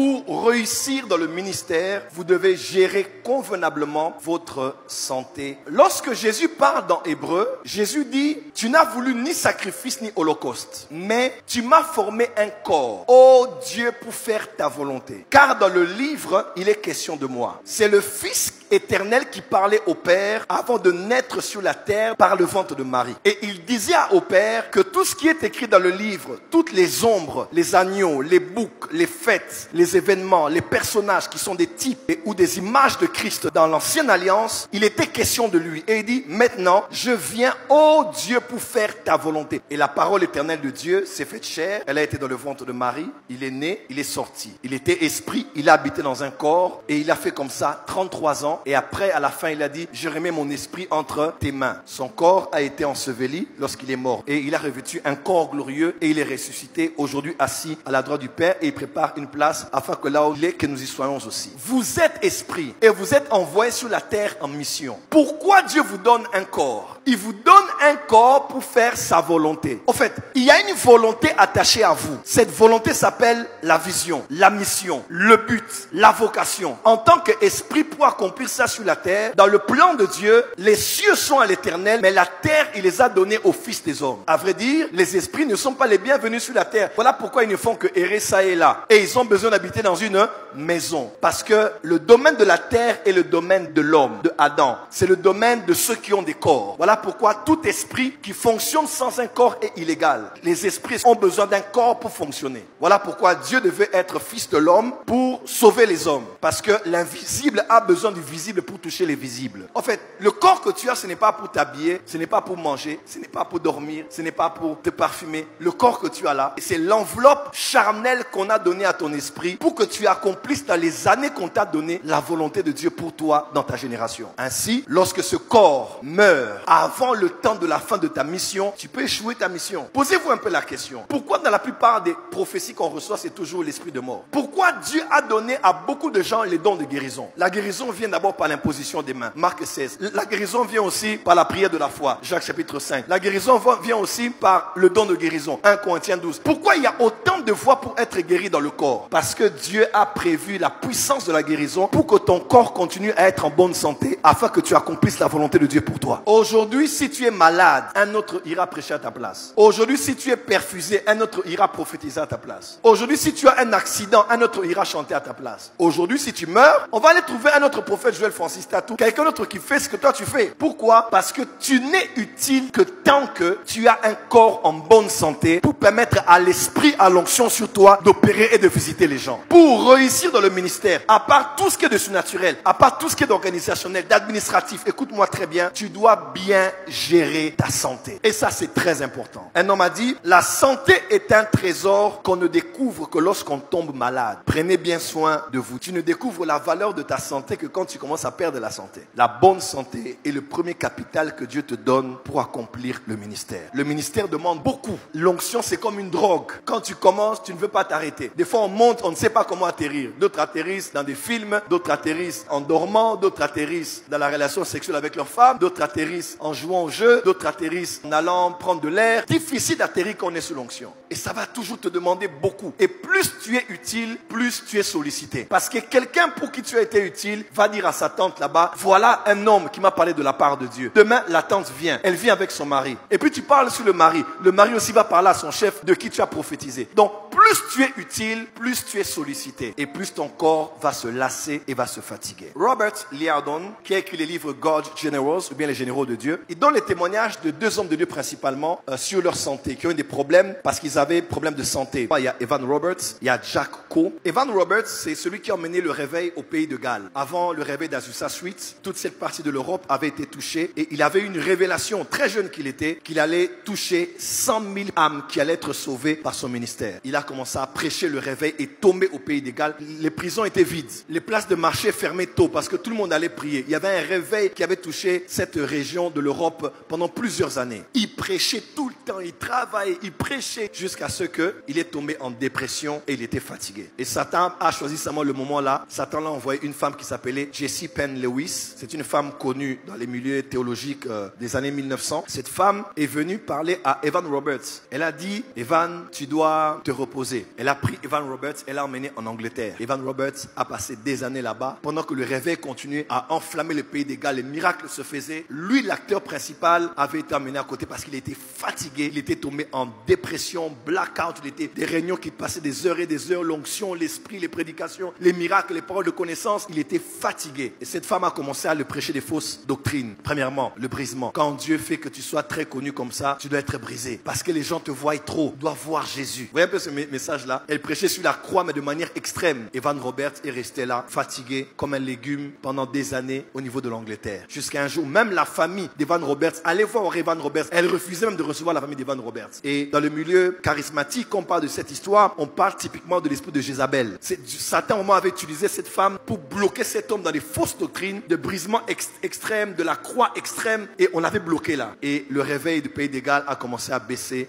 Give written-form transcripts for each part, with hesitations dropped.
Pour réussir dans le ministère, vous devez gérer convenablement votre santé. Lorsque Jésus parle dans Hébreu, Jésus dit, tu n'as voulu ni sacrifice ni holocauste, mais tu m'as formé un corps, ô Dieu, pour faire ta volonté. Car dans le livre, il est question de moi. C'est le Fils éternel qui parlait au Père avant de naître sur la terre par le ventre de Marie. Et il disait au Père que tout ce qui est écrit dans le livre, toutes les ombres, les agneaux, les boucs, les fêtes, les événements, les personnages qui sont des types ou des images de Christ dans l'ancienne alliance, il était question de lui. Et il dit, maintenant, je viens, ô Dieu, pour faire ta volonté. Et la parole éternelle de Dieu s'est faite chair. Elle a été dans le ventre de Marie. Il est né, il est sorti. Il était esprit, il a habité dans un corps et il a fait comme ça 33 ans. Et après, à la fin, il a dit, je remets mon esprit entre tes mains. Son corps a été enseveli lorsqu'il est mort. Et il a revêtu un corps glorieux et il est ressuscité, aujourd'hui assis à la droite du Père. Et il prépare une place afin que là où il est, que nous y soyons aussi. Vous êtes esprit et vous êtes envoyés sur la terre en mission. Pourquoi Dieu vous donne un corps? Il vous donne un corps pour faire sa volonté. En fait, il y a une volonté attachée à vous. Cette volonté s'appelle la vision, la mission, le but, la vocation. En tant qu'esprit, pour accomplir ça sur la terre, dans le plan de Dieu, les cieux sont à l'éternel, mais la terre, il les a donnés aux fils des hommes. À vrai dire, les esprits ne sont pas les bienvenus sur la terre. Voilà pourquoi ils ne font que errer ça et là. Et ils ont besoin d'habiter dans une maison. Parce que le domaine de la terre est le domaine de l'homme, de Adam. C'est le domaine de ceux qui ont des corps. Voilà pourquoi tout esprit qui fonctionne sans un corps est illégal. Les esprits ont besoin d'un corps pour fonctionner. Voilà pourquoi Dieu devait être fils de l'homme pour sauver les hommes. Parce que l'invisible a besoin du visible pour toucher les visibles. En fait, le corps que tu as, ce n'est pas pour t'habiller, ce n'est pas pour manger, ce n'est pas pour dormir, ce n'est pas pour te parfumer. Le corps que tu as là, c'est l'enveloppe charnelle qu'on a donnée à ton esprit pour que tu accomplisses dans les années qu'on t'a donné la volonté de Dieu pour toi dans ta génération. Ainsi, lorsque ce corps meurt avant le temps de la fin de ta mission, tu peux échouer ta mission. Posez-vous un peu la question. Pourquoi dans la plupart des prophéties qu'on reçoit, c'est toujours l'esprit de mort? Pourquoi Dieu a donné à beaucoup de gens les dons de guérison? La guérison vient d'abord par l'imposition des mains. Marc 16. La guérison vient aussi par la prière de la foi. Jacques chapitre 5. La guérison vient aussi par le don de guérison. 1 Corinthiens 12. Pourquoi il y a autant de voies pour être guéri dans le corps? Parce que Dieu a prévu la puissance de la guérison pour que ton corps continue à être en bonne santé afin que tu accomplisses la volonté de Dieu pour toi. Aujourd'hui, si tu es malade, un autre ira prêcher à ta place. Aujourd'hui, si tu es perfusé, un autre ira prophétiser à ta place. Aujourd'hui, si tu as un accident, un autre ira chanter à ta place. Aujourd'hui, si tu meurs, on va aller trouver un autre prophète, Joël Francis Tatou, quelqu'un d'autre qui fait ce que toi tu fais. Pourquoi? Parce que tu n'es utile que tant que tu as un corps en bonne santé pour permettre à l'esprit, à l'onction sur toi d'opérer et de visiter les gens. Pour réussir dans le ministère, à part tout ce qui est de surnaturel, à part tout ce qui est d'organisationnel, d'administratif, écoute-moi très bien, tu dois bien gérer ta santé. Et ça, c'est très important. Un homme a dit, la santé est un trésor qu'on ne découvre que lorsqu'on tombe malade. Prenez bien soin de vous. Tu ne découvres la valeur de ta santé que quand tu commences à perdre la santé. La bonne santé est le premier capital que Dieu te donne pour accomplir le ministère. Le ministère demande beaucoup. L'onction, c'est comme une drogue. Quand tu commences, tu ne veux pas t'arrêter. Des fois, on monte, on ne sait pas comment atterrir. D'autres atterrissent dans des films, d'autres atterrissent en dormant, d'autres atterrissent dans la relation sexuelle avec leur femme, d'autres atterrissent en jouant au jeu, d'autres atterrissent en allant prendre de l'air. Difficile d'atterrir quand on est sous l'onction. Et ça va toujours te demander beaucoup. Et plus tu es utile, plus tu es sollicité. Parce que quelqu'un pour qui tu as été utile va dire à sa tante là-bas, voilà un homme qui m'a parlé de la part de Dieu. Demain, la tante vient. Elle vient avec son mari. Et puis tu parles sur le mari. Le mari aussi va parler à son chef de qui tu as prophétisé. Donc, plus tu es utile, plus tu es sollicité. Et plus ton corps va se lasser et va se fatiguer. Robert Liardon, qui a écrit les livres God Generals, ou bien les généraux de Dieu, il donne les témoignages de deux hommes de Dieu principalement sur leur santé, qui ont eu des problèmes parce qu'ils avaient des problèmes de santé. Il y a Evan Roberts, il y a Jack Coe. Evan Roberts, c'est celui qui a emmené le réveil au pays de Galles. Avant le réveil d'Azusa Street, toute cette partie de l'Europe avait été touchée et il avait une révélation, très jeune qu'il était, qu'il allait toucher 100 000 âmes qui allaient être sauvées par son ministère. Il a commencé à prêcher le réveil et tomber au pays de Galles. Les prisons étaient vides. Les places de marché fermées tôt parce que tout le monde allait prier. Il y avait un réveil qui avait touché cette région de l'Europe pendant plusieurs années. Il prêchait tout le le temps, il travaillait, il prêchait jusqu'à ce qu'il est tombé en dépression et il était fatigué. Et Satan a choisi seulement le moment là. Satan l'a envoyé une femme qui s'appelait Jessie Penn Lewis. C'est une femme connue dans les milieux théologiques des années 1900. Cette femme est venue parler à Evan Roberts. Elle a dit, Evan, tu dois te reposer. Elle a pris Evan Roberts, elle l'a emmené en Angleterre. Evan Roberts a passé des années là-bas. Pendant que le réveil continuait à enflammer le pays des Galles, les miracles se faisaient. Lui, l'acteur principal, avait été amené à côté parce qu'il était fatigué. Il était tombé en dépression, blackout. Il était des réunions qui passaient des heures et des heures, l'onction, l'esprit, les prédications, les miracles, les paroles de connaissance. Il était fatigué. Et cette femme a commencé à lui prêcher des fausses doctrines. Premièrement, le brisement. Quand Dieu fait que tu sois très connu comme ça, tu dois être brisé. Parce que les gens te voient trop. Tu dois voir Jésus. Vous voyez un peu ce message-là? Elle prêchait sur la croix, mais de manière extrême. Evan Roberts est resté là, fatigué, comme un légume, pendant des années au niveau de l'Angleterre. Jusqu'à un jour, même la famille d'Evan Roberts allait voir Evan Roberts. Elle refusait même de recevoir la famille d'Evan Roberts. Et dans le milieu charismatique, quand on parle de cette histoire, on parle typiquement de l'esprit de Jézabel. Satan, au moins, avait utilisé cette femme pour bloquer cet homme dans des fausses doctrines, de brisement extrême, de la croix extrême. Et on l'avait bloqué là. Et le réveil du pays des Galles a commencé à baisser.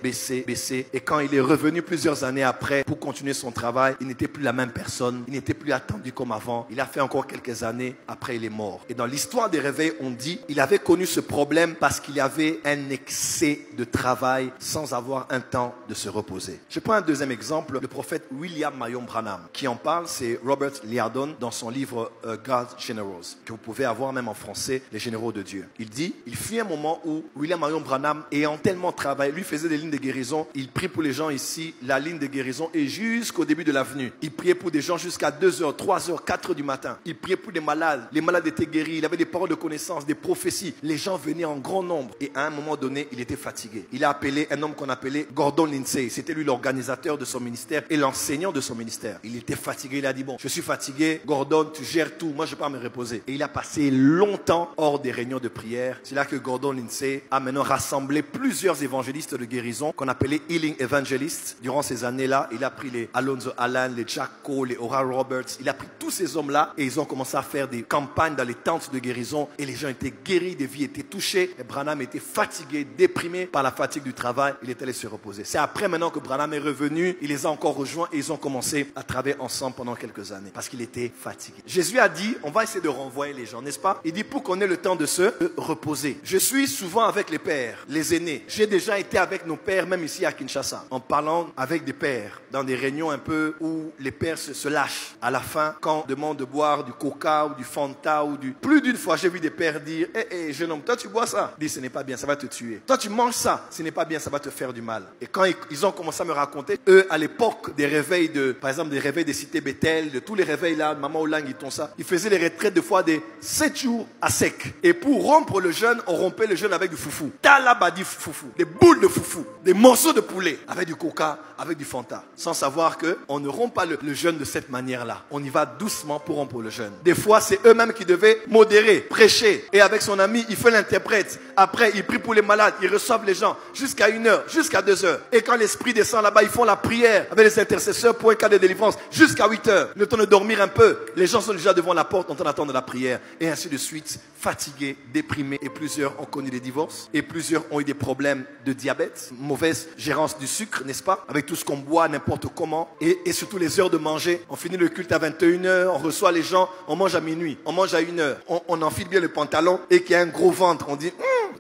Et quand il est revenu plusieurs années après pour continuer son travail, il n'était plus la même personne. Il n'était plus attendu comme avant. Il a fait encore quelques années. Après, il est mort. Et dans l'histoire des réveils, on dit il avait connu ce problème parce qu'il y avait un excès de travail sans avoir un temps de se reposer. Je prends un deuxième exemple, le prophète William Marion Branham. Qui en parle, c'est Robert Liardon dans son livre God's Generals, que vous pouvez avoir même en français, Les Généraux de Dieu. Il dit, il fut un moment où William Marion Branham, ayant tellement travaillé, lui faisait des lignes de guérison, il prie pour les gens ici, la ligne de guérison, et jusqu'au début de l'avenue. Il priait pour des gens jusqu'à 2h, 3h, 4h du matin. Il priait pour des malades. Les malades étaient guéris. Il avait des paroles de connaissance, des prophéties. Les gens venaient en grand nombre. Et à un moment donné, il était fatigué. Il a appelé un homme qu'on appelait Gordon Lindsay. C'était lui l'organisateur de son ministère et l'enseignant de son ministère. Il était fatigué. Il a dit, bon, je suis fatigué. Gordon, tu gères tout. Moi, je ne vais pas me reposer. Et il a passé longtemps hors des réunions de prière. C'est là que Gordon Lindsay a maintenant rassemblé plusieurs évangélistes de guérison qu'on appelait Healing Evangelists. Durant ces années-là, il a pris les Alonzo Allen, les Jack Cole, les Oral Roberts. Il a pris tous ces hommes-là et ils ont commencé à faire des campagnes dans les tentes de guérison et les gens étaient guéris, des vies étaient touchées. Et Branham était fatigué, déprimé par la fatigue du travail. Il est allé se reposer. C'est après maintenant que Branham est revenu, il les a encore rejoints et ils ont commencé à travailler ensemble pendant quelques années parce qu'il était fatigué. Jésus a dit, on va essayer de renvoyer les gens, n'est-ce pas? Il dit pour qu'on ait le temps de se reposer. Je suis souvent avec les pères, les aînés. J'ai déjà été avec nos pères, même ici à Kinshasa, en parlant avec des pères dans des réunions un peu où les pères se lâchent. À la fin, quand on demande de boire du coca ou du Fanta ou du... Plus d'une fois, j'ai vu des pères dire, hé, jeune homme, toi tu bois ça? Il dit, ce n'est pas bien, ça va te tuer. Toi tu manges ça? Ce n'est pas bien, ça va te faire du mal. Et quand ils ont commencé à me raconter, eux, à l'époque des réveils par exemple, des réveils des cités Bethel, de tous les réveils là, Maman Oulang, ils font ça, ils faisaient les retraites de fois des 7 jours à sec. Et pour rompre le jeûne, on rompait le jeûne avec du foufou. Talabadi foufou, des boules de foufou, des morceaux de poulet, avec du coca, avec du Fanta. Sans savoir qu'on ne rompt pas le jeûne de cette manière-là. On y va doucement pour rompre le jeûne. Des fois, c'est eux-mêmes qui devaient modérer, prêcher. Et avec son ami, il fait l'interprète. Après, il prie pour les malades, ils reçoivent les gens jusqu'à 1h, jusqu'à 2h. Et quand l'esprit descend là-bas, ils font la prière avec les intercesseurs pour un cas de délivrance jusqu'à 8h. Le temps de dormir un peu. Les gens sont déjà devant la porte en train d'attendre la prière. Et ainsi de suite, fatigués, déprimés. Et plusieurs ont connu des divorces. Et plusieurs ont eu des problèmes de diabète, mauvaise gérance du sucre, n'est-ce pas? Avec tout ce qu'on boit, n'importe comment. Et surtout les heures de manger. On finit le culte à 21h, on reçoit les gens, on mange à minuit, on mange à 1h. On enfile bien le pantalon et qu'il y a un gros ventre. On dit,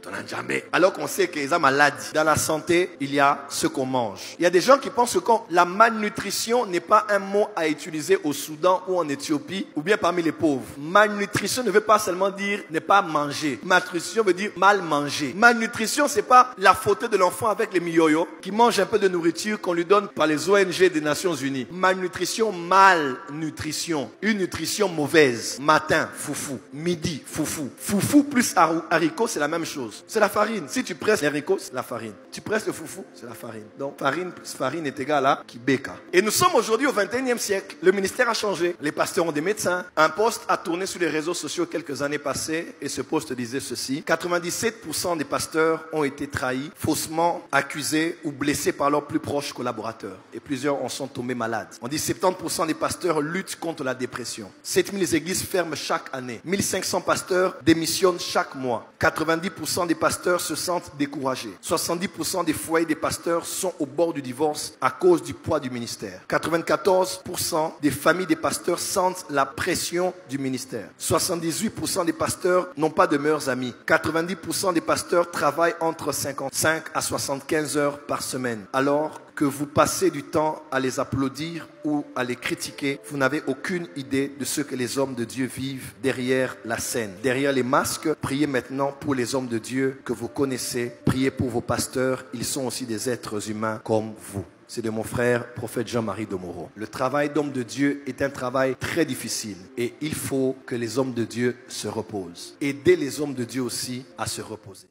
on n'en a jamais. Alors qu'on sait que les âmes malades. Dans la santé, il y a ce qu'on mange. Il y a des gens qui pensent que la malnutrition n'est pas un mot à utiliser au Soudan ou en Éthiopie ou bien parmi les pauvres. Malnutrition ne veut pas seulement dire ne pas manger. Malnutrition veut dire mal manger. Malnutrition, c'est pas la faute de l'enfant avec les miyoyo qui mange un peu de nourriture qu'on lui donne par les ONG des Nations Unies. Malnutrition, malnutrition. Une nutrition mauvaise. Matin, foufou. Midi, foufou. Foufou plus haricot, c'est la même chose. C'est la farine. Si tu presses les haricots, c'est la farine. Tu presses le foufou, c'est la farine. Donc, farine plus farine est égal à kibeka. Et nous sommes aujourd'hui au 21e siècle. Le ministère a changé. Les pasteurs ont des médecins. Un poste a tourné sur les réseaux sociaux quelques années passées et ce poste disait ceci. 97% des pasteurs ont été trahis, faussement accusés ou blessés par leurs plus proches collaborateurs. Et plusieurs en sont tombés malades. On dit 70% des pasteurs luttent contre la dépression. 7000 églises ferment chaque année. 1500 pasteurs démissionnent chaque mois. 90% 70% des pasteurs se sentent découragés. 70% des foyers des pasteurs sont au bord du divorce à cause du poids du ministère. 94% des familles des pasteurs sentent la pression du ministère. 78% des pasteurs n'ont pas de meilleurs amis. 90% des pasteurs travaillent entre 55 à 75 heures par semaine. Alors que vous passez du temps à les applaudir ou à les critiquer, vous n'avez aucune idée de ce que les hommes de Dieu vivent derrière la scène. Derrière les masques, priez maintenant pour les hommes de Dieu que vous connaissez. Priez pour vos pasteurs, ils sont aussi des êtres humains comme vous. C'est de mon frère, prophète Jean-Marie Domoro. Le travail d'homme de Dieu est un travail très difficile et il faut que les hommes de Dieu se reposent. Aidez les hommes de Dieu aussi à se reposer.